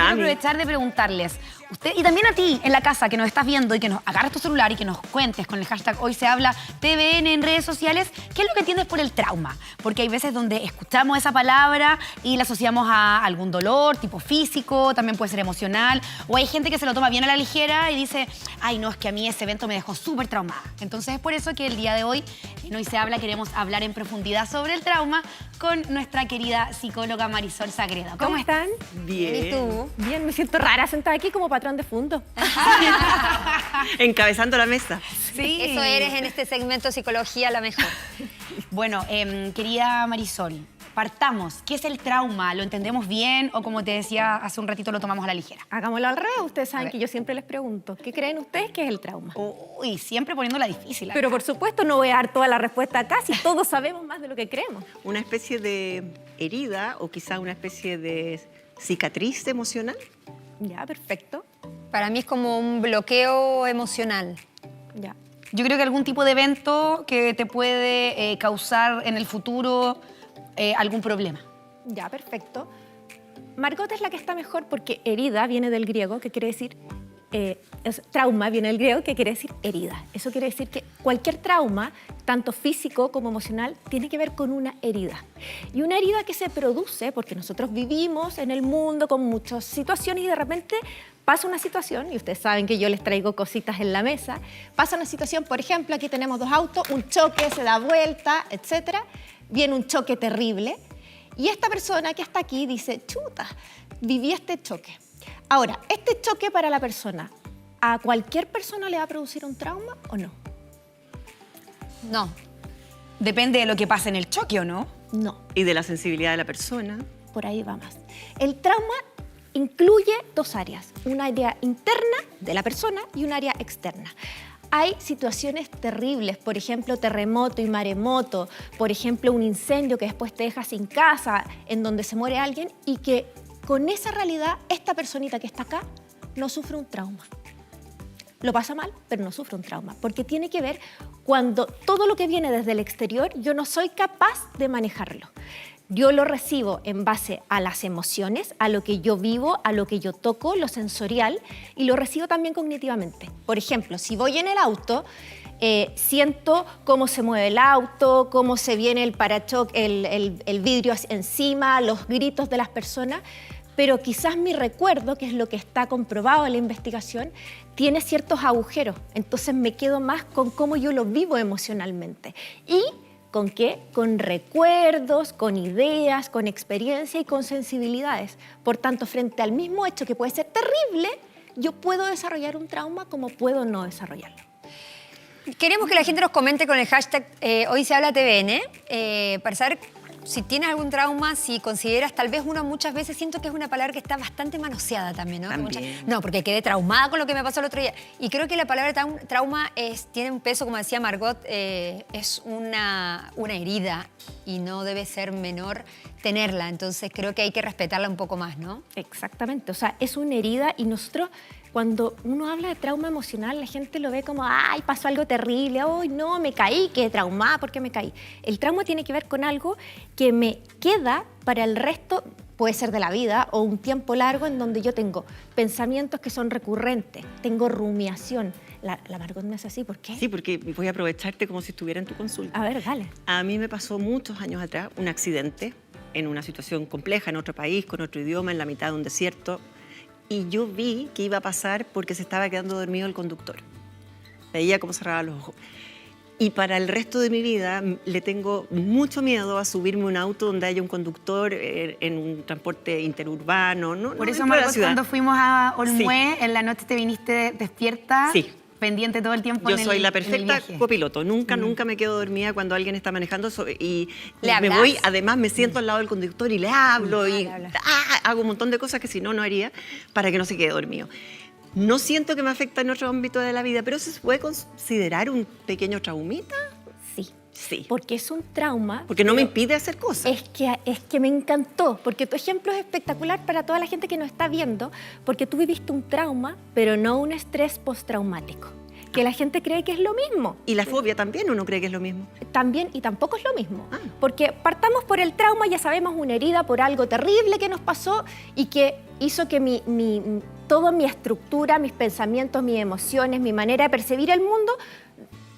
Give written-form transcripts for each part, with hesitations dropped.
quiero aprovechar de preguntarles, usted y también a ti en la casa que nos estás viendo y que nos agarres tu celular y que nos cuentes con el hashtag Hoy Se Habla TVN en redes sociales, ¿qué es lo que entiendes por el trauma? Porque hay veces donde escuchamos esa palabra y la asociamos a algún dolor, tipo físico, también puede ser emocional, o hay gente que se lo toma bien a la ligera y dice, ay no, es que a mí ese evento me dejó súper traumada. Entonces es por eso que el día de hoy, en Hoy Se Habla, queremos hablar en profundidad sobre el trauma con nuestra querida psicóloga Marisol Sagredo. ¿Cómo están? Bien. ¿Y tú? Bien, me siento rara sentada aquí como patrón de fondo. Encabezando la mesa. Sí. Eso eres en este segmento Psicología la mejor. Bueno, querida Marisol, partamos. ¿Qué es el trauma? ¿Lo entendemos bien o, como te decía hace un ratito, lo tomamos a la ligera? Hagámoslo al revés. Ustedes saben que yo siempre les pregunto, ¿qué creen ustedes que es el trauma? Uy, siempre poniéndola difícil. Pero por supuesto no voy a dar toda la respuesta acá si todos sabemos más de lo que creemos. Una especie de herida o quizá una especie de cicatriz emocional. Ya, perfecto. Para mí es como un bloqueo emocional. Ya. Yo creo que algún tipo de evento que te puede causar en el futuro algún problema. Ya, perfecto. Margot es la que está mejor porque herida viene del griego, que quiere decir... trauma viene del griego, que quiere decir herida. Eso quiere decir que cualquier trauma, tanto físico como emocional, tiene que ver con una herida. Y una herida que se produce porque nosotros vivimos en el mundo con muchas situaciones y de repente pasa una situación, y ustedes saben que yo les traigo cositas en la mesa, pasa una situación, por ejemplo, aquí tenemos dos autos, un choque, se da vuelta, etcétera, viene un choque terrible y esta persona que está aquí dice, chuta, viví este choque. Ahora, ¿este choque para la persona, a cualquier persona le va a producir un trauma o no? No. Depende de lo que pase en el choque, ¿o no? No, Y de la sensibilidad de la persona. por ahí va más. El trauma incluye dos áreas, un área interna de la persona y un área externa. Hay situaciones terribles, por ejemplo, terremoto y maremoto, por ejemplo, un incendio que después te deja sin casa, en donde se muere alguien y que con esa realidad, esta personita que está acá no sufre un trauma. Lo pasa mal, pero no sufre un trauma, porque tiene que ver cuando todo lo que viene desde el exterior yo no soy capaz de manejarlo. Yo lo recibo en base a las emociones, a lo que yo vivo, a lo que yo toco, lo sensorial, y lo recibo también cognitivamente. Por ejemplo, si voy en el auto, siento cómo se mueve el auto, cómo se viene el parachoque, el vidrio encima, los gritos de las personas, pero quizás mi recuerdo, que es lo que está comprobado en la investigación, tiene ciertos agujeros. Entonces me quedo más con cómo yo lo vivo emocionalmente. ¿Y con qué? Con recuerdos, con ideas, con experiencia y con sensibilidades. Por tanto, frente al mismo hecho que puede ser terrible, yo puedo desarrollar un trauma como puedo no desarrollarlo. Queremos que la gente nos comente con el hashtag Hoy Se Habla TVN para saber si tienes algún trauma, si consideras, tal vez uno muchas veces siento que es una palabra que está bastante manoseada también, ¿no? También. No, porque quedé traumada con lo que me pasó el otro día. Y creo que la palabra trauma tiene un peso, como decía Margot, es una herida y no debe ser menor tenerla. Entonces creo que hay que respetarla un poco más, ¿no? Exactamente, o sea, es una herida y nosotros, cuando uno habla de trauma emocional, la gente lo ve como, ay, pasó algo terrible, ay, no, me caí, quedé traumada, ¿por qué me caí? El trauma tiene que ver con algo que me queda para el resto, puede ser de la vida, o un tiempo largo en donde yo tengo pensamientos que son recurrentes, tengo rumiación. La Margot me hace así, ¿por qué? Sí, porque voy a aprovecharte como si estuviera en tu consulta. A ver, dale. A mí me pasó muchos años atrás un accidente en una situación compleja, en otro país, con otro idioma, en la mitad de un desierto. Y yo vi que iba a pasar porque se estaba quedando dormido el conductor. Veía cómo cerraba los ojos. Y para el resto de mi vida le tengo mucho miedo a subirme a un auto donde haya un conductor en un transporte interurbano. Por eso, dentro de la Margot, ciudad. cuando fuimos a Olmué, en la noche te viniste despierta, Sí. pendiente todo el tiempo Yo en el soy la en el perfecta viaje. copiloto. Nunca me quedo dormida cuando alguien está manejando y ¿Le me hablas? voy, además me siento al lado del conductor y le hablo y le hablas. hago un montón de cosas que si no, no haría para que no se quede dormido. No siento que me afecta en otro ámbito de la vida, pero ¿se puede considerar un pequeño traumita? Sí, Sí. porque es un trauma. Porque no me pero impide hacer cosas. Es que me encantó, porque tu ejemplo es espectacular para toda la gente que nos está viendo, porque tú viviste un trauma, pero no un estrés postraumático. que la gente cree que es lo mismo. Y la fobia también uno cree que es lo mismo. También, y tampoco es lo mismo. Ah. Porque partamos por el trauma, ya sabemos, una herida por algo terrible que nos pasó y que hizo que toda mi estructura, mis pensamientos, mis emociones, mi manera de percibir el mundo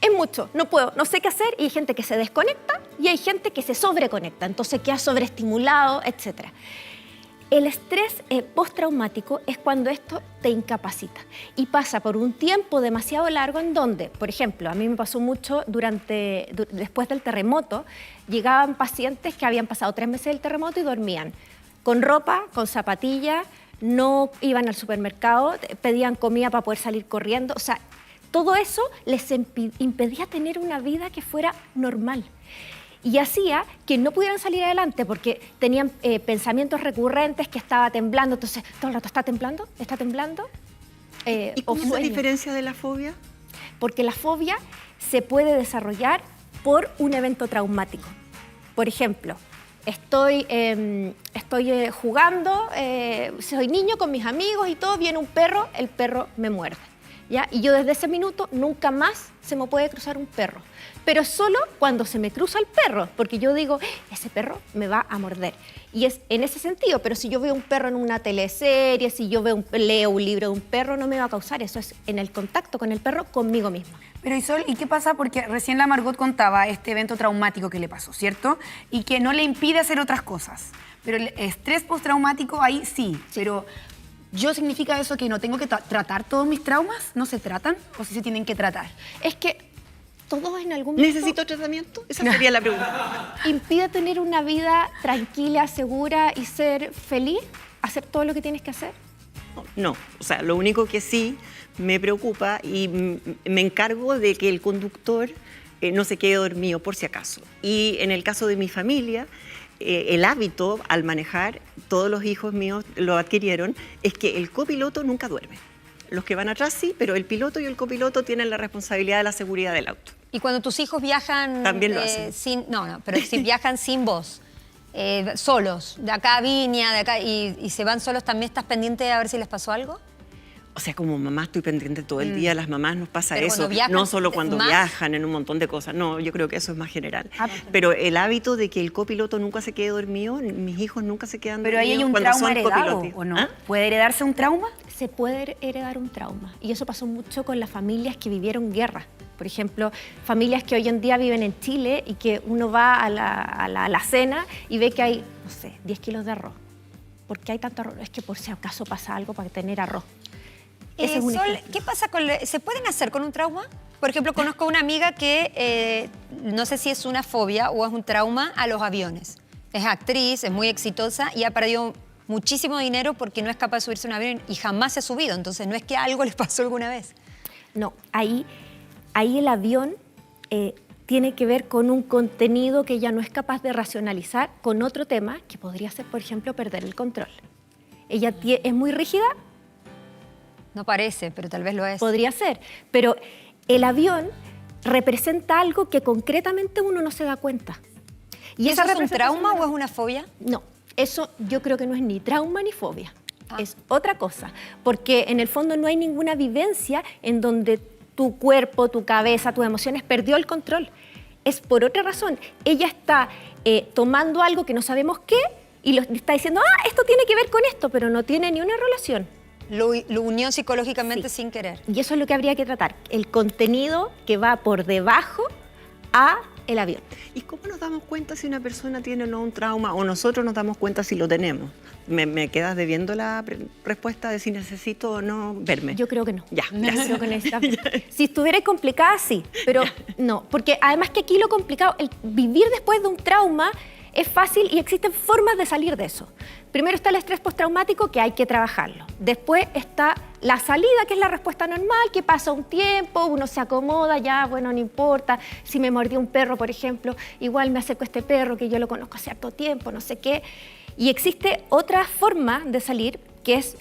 es mucho. No puedo, no sé qué hacer, y hay gente que se desconecta y hay gente que se sobreconecta, entonces queda sobreestimulado, etc. El estrés postraumático es cuando esto te incapacita y pasa por un tiempo demasiado largo en donde, por ejemplo, a mí me pasó mucho después del terremoto, llegaban pacientes que habían pasado 3 meses del terremoto y dormían con ropa, con zapatillas, no iban al supermercado, pedían comida para poder salir corriendo, o sea, todo eso les impedía tener una vida que fuera normal. Y hacía que no pudieran salir adelante porque tenían pensamientos recurrentes, que estaba temblando, entonces todo el rato está temblando. ¿Y cómo es la diferencia de la fobia? Porque la fobia se puede desarrollar por un evento traumático. Por ejemplo, estoy jugando, soy niño con mis amigos y todo, viene un perro, el perro me muerde. ¿Ya? Y yo desde ese minuto nunca más se me puede cruzar un perro. Pero solo cuando se me cruza el perro, porque yo digo, ese perro me va a morder. Y es en ese sentido, pero si yo veo un perro en una teleserie, si yo leo un libro de un perro, no me va a causar. Eso es en el contacto con el perro, conmigo misma. Pero Isol, ¿y qué pasa? Porque recién la Margot contaba este evento traumático que le pasó, ¿cierto? Y que no le impide hacer otras cosas. Pero el estrés postraumático ahí sí, pero... ¿Yo significa eso que no tengo que tratar todos mis traumas? ¿No se tratan o sí se tienen que tratar? Es que todos en algún momento... ¿Necesito tratamiento? Esa sería la pregunta. ¿Impide tener una vida tranquila, segura y ser feliz? ¿Hacer todo lo que tienes que hacer? No, o sea, lo único que sí me preocupa y me encargo de que el conductor no se quede dormido por si acaso. Y en el caso de mi familia... el hábito al manejar, todos los hijos míos lo adquirieron, es que el copiloto nunca duerme. Los que van atrás sí, pero el piloto y el copiloto tienen la responsabilidad de la seguridad del auto. Y cuando tus hijos viajan... También lo hacen. pero si viajan sin vos, solos, de acá a Viña, de acá, y se van solos, ¿también estás pendiente a ver si les pasó algo? O sea, como mamá estoy pendiente todo el día, las mamás nos pasa Pero eso, cuando viajan, no solo cuando ¿más? viajan en un montón de cosas, no, yo creo que eso es más general. Pero el hábito de que el copiloto nunca se quede dormido, mis hijos nunca se quedan Pero dormidos ahí hay un cuando trauma son heredado, copilotos. ¿o no? ¿Ah? ¿Puede heredarse un trauma? Se puede heredar un trauma y eso pasó mucho con las familias que vivieron guerra. Por ejemplo, familias que hoy en día viven en Chile y que uno va a la cena y ve que hay, no sé, 10 kilos de arroz. ¿Por qué hay tanto arroz? Es que por si acaso pasa algo para tener arroz. Ese es un Sol, ejemplo. ¿qué pasa se pueden hacer con un trauma? Por ejemplo, conozco una amiga que no sé si es una fobia o es un trauma a los aviones. Es actriz, es muy exitosa y ha perdido muchísimo dinero porque no es capaz de subirse a un avión y jamás se ha subido. Entonces, no es que algo les pasó alguna vez. No, ahí el avión tiene que ver con un contenido que ella no es capaz de racionalizar con otro tema que podría ser, por ejemplo, perder el control. Ella es muy rígida. No parece, pero tal vez lo es. Podría ser, pero el avión representa algo que concretamente uno no se da cuenta. ¿Y eso es un representación trauma o es una fobia? No, eso yo creo que no es ni trauma ni fobia. Es otra cosa, porque en el fondo no hay ninguna vivencia en donde tu cuerpo, tu cabeza, tus emociones perdió el control. Es por otra razón. Ella está tomando algo que no sabemos qué y lo está diciendo, esto tiene que ver con esto, pero no tiene ni una relación. Lo unió psicológicamente Sí. sin querer. Y eso es lo que habría que tratar, el contenido que va por debajo a el avión. ¿Y cómo nos damos cuenta si una persona tiene o no un trauma o nosotros nos damos cuenta si lo tenemos? ¿Me quedas debiendo la respuesta de si necesito o no verme? Yo creo que no. Ya, Yo gracias. creo que necesitas ver. Si estuviera complicada, sí, pero no. Porque además que aquí lo complicado, el vivir después de un trauma es fácil y existen formas de salir de eso. Primero está el estrés postraumático, que hay que trabajarlo. Después está la salida, que es la respuesta normal, que pasa un tiempo, uno se acomoda, ya, bueno, no importa. Si me mordió un perro, por ejemplo, igual me acerco a este perro que yo lo conozco hace harto tiempo, no sé qué. Y existe otra forma de salir, que es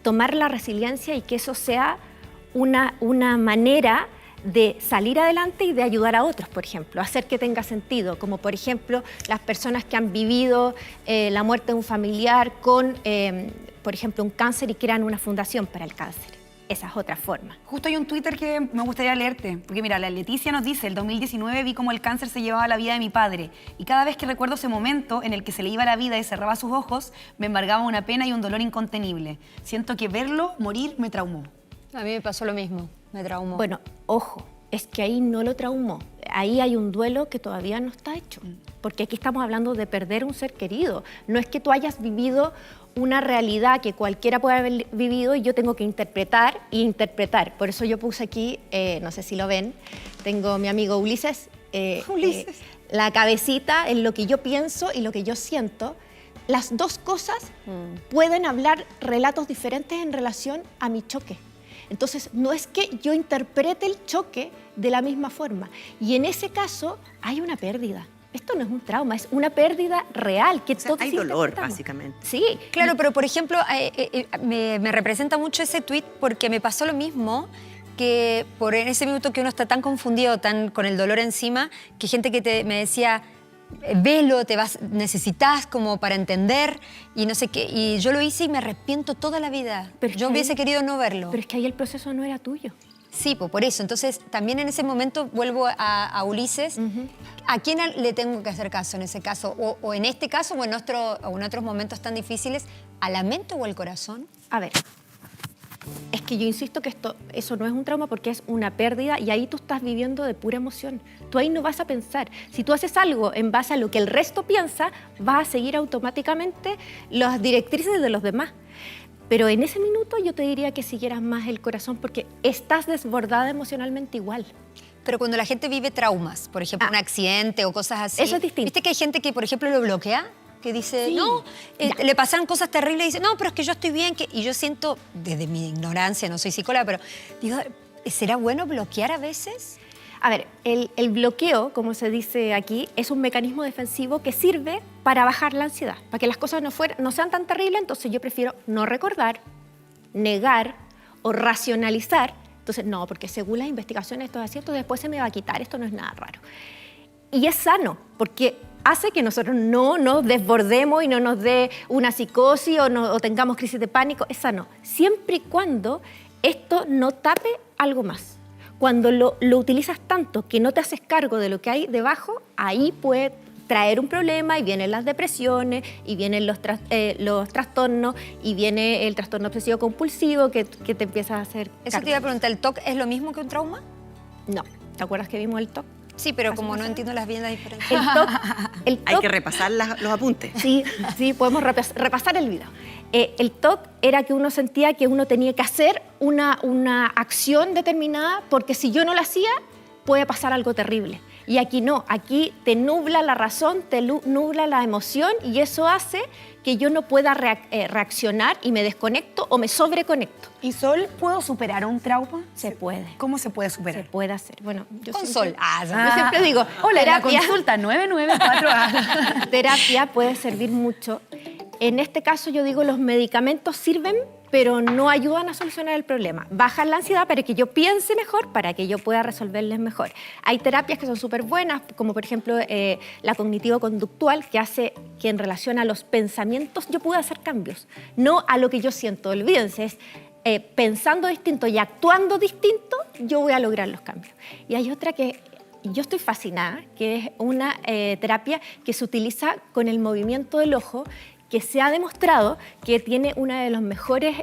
tomar la resiliencia y que eso sea una manera de salir adelante y de ayudar a otros, por ejemplo, hacer que tenga sentido, como por ejemplo las personas que han vivido la muerte de un familiar con, por ejemplo, un cáncer y crean una fundación para el cáncer. esa es otra forma. Justo hay un Twitter que me gustaría leerte, porque mira, la Leticia nos dice, el 2019 vi cómo el cáncer se llevaba la vida de mi padre y cada vez que recuerdo ese momento en el que se le iba la vida y cerraba sus ojos, me embargaba una pena y un dolor incontenible. Siento que verlo morir me traumó. A mí me pasó lo mismo, me traumó. Bueno, ojo, es que ahí no lo traumó. Ahí hay un duelo que todavía no está hecho. Porque aquí estamos hablando de perder un ser querido. No es que tú hayas vivido una realidad que cualquiera puede haber vivido y yo tengo que interpretar e interpretar. Por eso yo puse aquí, no sé si lo ven, tengo mi amigo Ulises. La cabecita en lo que yo pienso y lo que yo siento. Las dos cosas pueden hablar relatos diferentes en relación a mi choque. Entonces, no es que yo interprete el choque de la misma forma. Y en ese caso, hay una pérdida. Esto no es un trauma, es una pérdida real que todos hay dolor, interpretamos. básicamente. Sí. Claro, pero por ejemplo, me representa mucho ese tweet porque me pasó lo mismo que en ese minuto que uno está tan confundido, tan con el dolor encima, que gente que me decía, velo, necesitas como para entender y no sé qué. Y yo lo hice y me arrepiento toda la vida. Pero es yo que hubiese ahí- querido no verlo. Pero es que ahí el proceso no era tuyo. Sí, pues por eso. Entonces, también en ese momento vuelvo a Ulises. ¿A quién le tengo que hacer caso en ese caso? O en este caso, o en otros momentos tan difíciles, ¿a la mente o al corazón? A ver, es que yo insisto que eso no es un trauma porque es una pérdida y ahí tú estás viviendo de pura emoción. Tú ahí no vas a pensar. Si tú haces algo en base a lo que el resto piensa, vas a seguir automáticamente las directrices de los demás. Pero en ese minuto yo te diría que siguieras más el corazón porque estás desbordada emocionalmente igual. Pero cuando la gente vive traumas, por ejemplo, un accidente o cosas así. Eso es distinto. ¿Viste que hay gente que, por ejemplo, lo bloquea? Que dice, Sí. no, le pasaron cosas terribles y dice, no, pero es que yo estoy bien. Y yo siento, desde mi ignorancia, no soy psicóloga, pero digo, ¿será bueno bloquear a veces? A ver, el bloqueo, como se dice aquí, es un mecanismo defensivo que sirve para bajar la ansiedad, para que las cosas no sean tan terribles, entonces yo prefiero no recordar, negar o racionalizar. Entonces, no, porque según las investigaciones esto es cierto, después se me va a quitar, esto no es nada raro. Y es sano, porque hace que nosotros no nos desbordemos y no nos dé una psicosis o tengamos crisis de pánico, es sano, siempre y cuando esto no tape algo más. Cuando lo utilizas tanto que no te haces cargo de lo que hay debajo, ahí puede traer un problema y vienen las depresiones y vienen los trastornos y viene el trastorno obsesivo compulsivo que te empieza a hacer Eso cargo. te iba a preguntar, ¿el TOC es lo mismo que un trauma? No, ¿te acuerdas que vimos el TOC? Sí, pero ¿Hace como no pasado? entiendo bien la diferencia. El Hay TOC que repasar los apuntes. Sí, podemos repasar el video. El TOC era que uno sentía que uno tenía que hacer una acción determinada porque si yo no la hacía, puede pasar algo terrible. Y aquí no, aquí te nubla la razón, te nubla la emoción y eso hace que yo no pueda reaccionar y me desconecto o me sobreconecto. ¿Y Sol, puedo superar un trauma? Se puede. ¿Cómo se puede Se superar? puede hacer. Bueno, yo Con siempre- Sol. Yo siempre digo, Hola, la terapia. consulta 994. Terapia puede servir mucho. En este caso yo digo los medicamentos sirven, pero no ayudan a solucionar el problema. Bajan la ansiedad para que yo piense mejor, para que yo pueda resolverles mejor. Hay terapias que son súper buenas, como por ejemplo la cognitivo-conductual, que hace que en relación a los pensamientos yo pueda hacer cambios, no a lo que yo siento. Olvídense, es pensando distinto y actuando distinto, yo voy a lograr los cambios. Y hay otra que yo estoy fascinada, que es una terapia que se utiliza con el movimiento del ojo, que se ha demostrado que tiene una de las mejores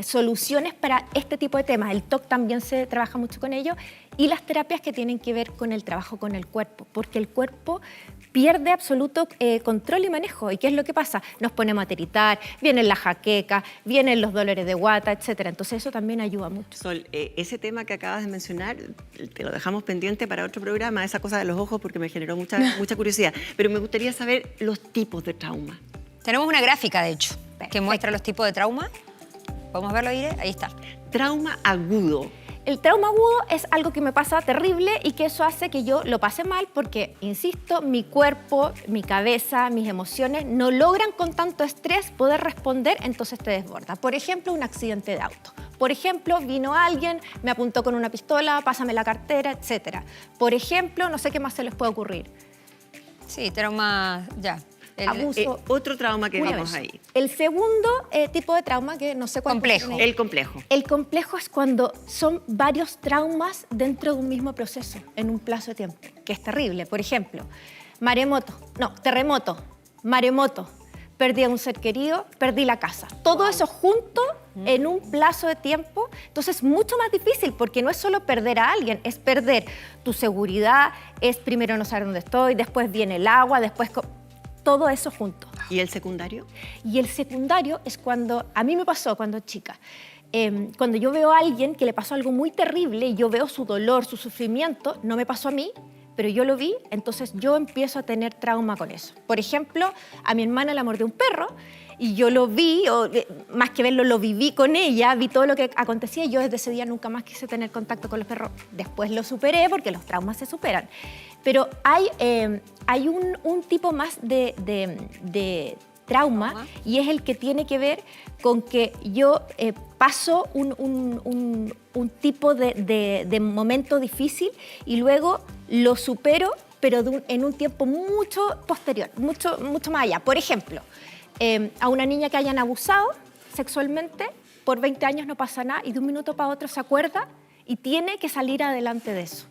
soluciones para este tipo de temas. El TOC también se trabaja mucho con ello y las terapias que tienen que ver con el trabajo con el cuerpo, porque el cuerpo pierde absoluto control y manejo. ¿Y qué es lo que pasa? Nos ponemos a tiritar, vienen las jaquecas, vienen los dolores de guata, etc. Entonces eso también ayuda mucho. Sol, ese tema que acabas de mencionar, te lo dejamos pendiente para otro programa, esa cosa de los ojos, porque me generó mucha curiosidad. Pero me gustaría saber los tipos de trauma. Tenemos una gráfica, de hecho, que Perfecto. muestra los tipos de trauma. ¿Podemos verlo, Ire? Ahí está. Trauma agudo. El trauma agudo es algo que me pasa terrible y que eso hace que yo lo pase mal porque, insisto, mi cuerpo, mi cabeza, mis emociones no logran con tanto estrés poder responder, entonces te desborda. Por ejemplo, un accidente de auto. Por ejemplo, vino alguien, me apuntó con una pistola, pásame la cartera, etc. Por ejemplo, no sé qué más se les puede ocurrir. Sí, trauma, ya. abuso. Otro trauma que una vemos vez. ahí. El segundo tipo de trauma, que no sé cuál Complejo. El complejo. El complejo es cuando son varios traumas dentro de un mismo proceso, en un plazo de tiempo, que es terrible. Por ejemplo, terremoto, maremoto, perdí a un ser querido, perdí la casa. Todo eso junto en un plazo de tiempo, entonces es mucho más difícil porque no es solo perder a alguien, es perder tu seguridad, es primero no saber dónde estoy, después viene el agua, después todo eso junto. ¿Y el secundario? Y el secundario es cuando, a mí me pasó cuando chica, cuando yo veo a alguien que le pasó algo muy terrible y yo veo su dolor, su sufrimiento, no me pasó a mí, pero yo lo vi, entonces yo empiezo a tener trauma con eso. Por ejemplo, a mi hermana la mordió un perro y yo lo vi, más que verlo, lo viví con ella, vi todo lo que acontecía y yo desde ese día nunca más quise tener contacto con los perros. Después lo superé porque los traumas se superan. Pero hay un tipo más de trauma y es el que tiene que ver con que yo paso un tipo de momento difícil y luego lo supero, pero en un tiempo mucho posterior, mucho más allá. Por ejemplo, a una niña que hayan abusado sexualmente, por 20 años no pasa nada y de un minuto para otro se acuerda y tiene que salir adelante de eso.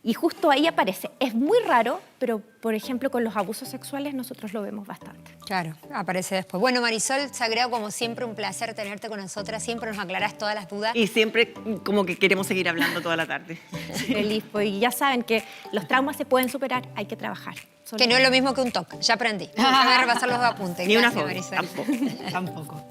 Y justo ahí aparece. Es muy raro, pero por ejemplo con los abusos sexuales nosotros lo vemos bastante. Claro, aparece después. Bueno, Marisol Sagredo, como siempre, un placer tenerte con nosotras. Siempre nos aclarás todas las dudas. Y siempre como que queremos seguir hablando toda la tarde. Feliz, pues, y ya saben que los traumas se pueden superar, hay que trabajar. Que no es lo mismo que un TOC, ya aprendí. Déjame repasar los apuntes. Ni una Gracias, fobia, Marisol. tampoco. Tampoco.